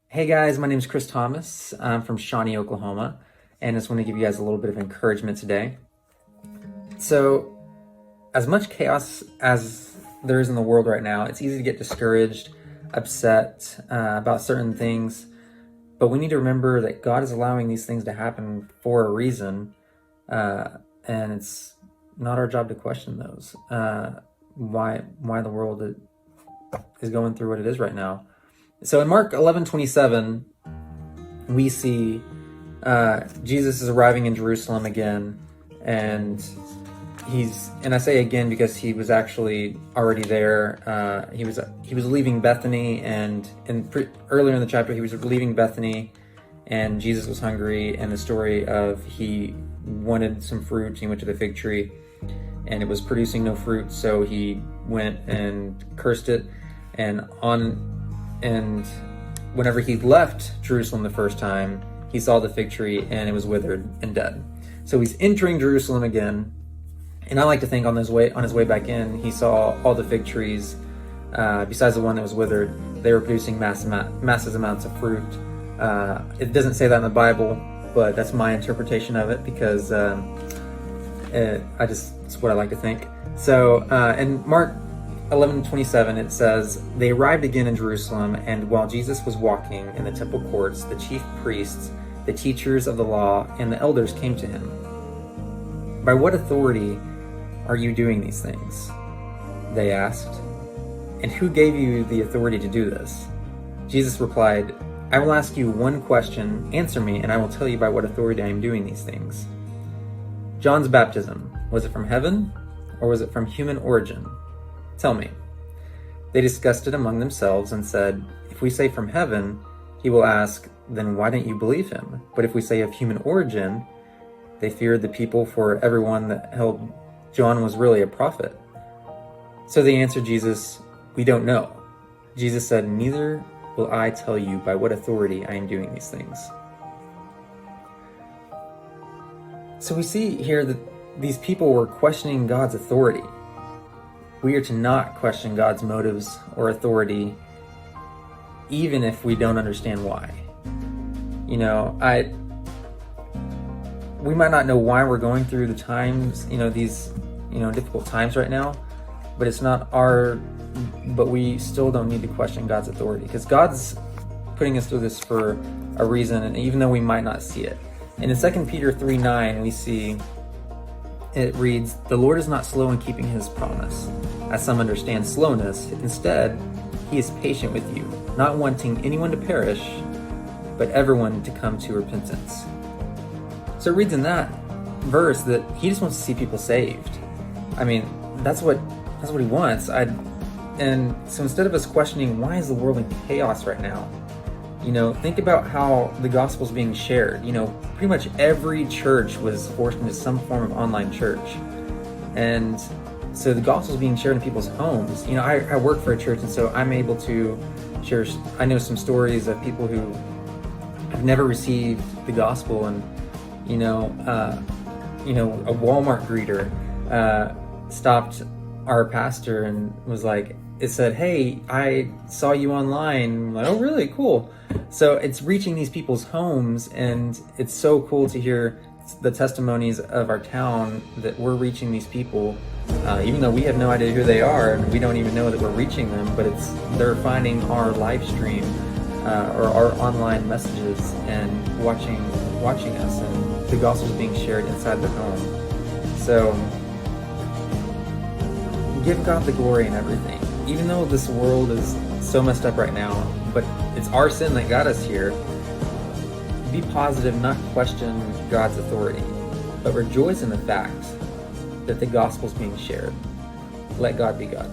Hey guys, my name is Chris Thomas. I'm from Shawnee, Oklahoma, and I just want to give you guys a little bit of encouragement today. So, as much chaos as there is in the world right now, it's easy to get discouraged, upset about certain things, but we need to remember that God is allowing these things to happen for a reason, and it's not our job to question those. Why the world is going through what it is right now. So in Mark 11:27, we see Jesus is arriving in Jerusalem again, and I say again because he was actually already there. He was leaving Bethany, and earlier in the chapter he was leaving Bethany, and Jesus was hungry, and the story of he wanted some fruit. He went to the fig tree, and it was producing no fruit, so he went and cursed it, and whenever he left Jerusalem the first time, he saw the fig tree and it was withered and dead. So he's entering Jerusalem again, and I like to think on his way back in, he saw all the fig trees, besides the one that was withered, they were producing massive amounts of fruit. It doesn't say that in the Bible, but that's my interpretation of it because it's what I like to think. So in Mark 11:27, it says, "They arrived again in Jerusalem, and while Jesus was walking in the temple courts, the chief priests, the teachers of the law, and the elders came to him. 'By what authority are you doing these things?' they asked. 'And who gave you the authority to do this?' Jesus replied, 'I will ask you one question. Answer me, and I will tell you by what authority I am doing these things. John's baptism, was it from heaven, or was it from human origin? Tell me.' They discussed it among themselves and said, 'If we say from heaven, he will ask, then why didn't you believe him? But if we say of human origin,' they feared the people, for everyone that held John was really a prophet. So they answered Jesus, 'We don't know.' Jesus said, 'Neither will I tell you by what authority I am doing these things.'" So we see here that these people were questioning God's authority. We are to not question God's motives or authority, even if we don't understand why. We might not know why we're going through the times, these, difficult times right now, but but we still don't need to question God's authority, because God's putting us through this for a reason, and even though we might not see it. And in 2 Peter 3:9, we see, it reads, "The Lord is not slow in keeping his promise, as some understand slowness. Instead, he is patient with you, not wanting anyone to perish, but everyone to come to repentance." So it reads in that verse that he just wants to see people saved. I mean, that's what he wants. And so instead of us questioning why is the world in chaos right now, think about how the gospel is being shared. Pretty much every church was forced into some form of online church. And so the gospel is being shared in people's homes. I work for a church, and so I'm able to share, I know some stories of people who have never received the gospel, and, a Walmart greeter stopped our pastor and was like, it said, "Hey, I saw you online." I'm like, "Oh, really? Cool." So it's reaching these people's homes, and it's so cool to hear the testimonies of our town that we're reaching these people, even though we have no idea who they are, and we don't even know that we're reaching them, but they're finding our live stream or our online messages and watching us, and the gospel is being shared inside their home. So give God the glory in everything. Even though this world is so messed up right now, but it's our sin that got us here, be positive, not question God's authority, but rejoice in the fact that the gospel is being shared. Let God be God.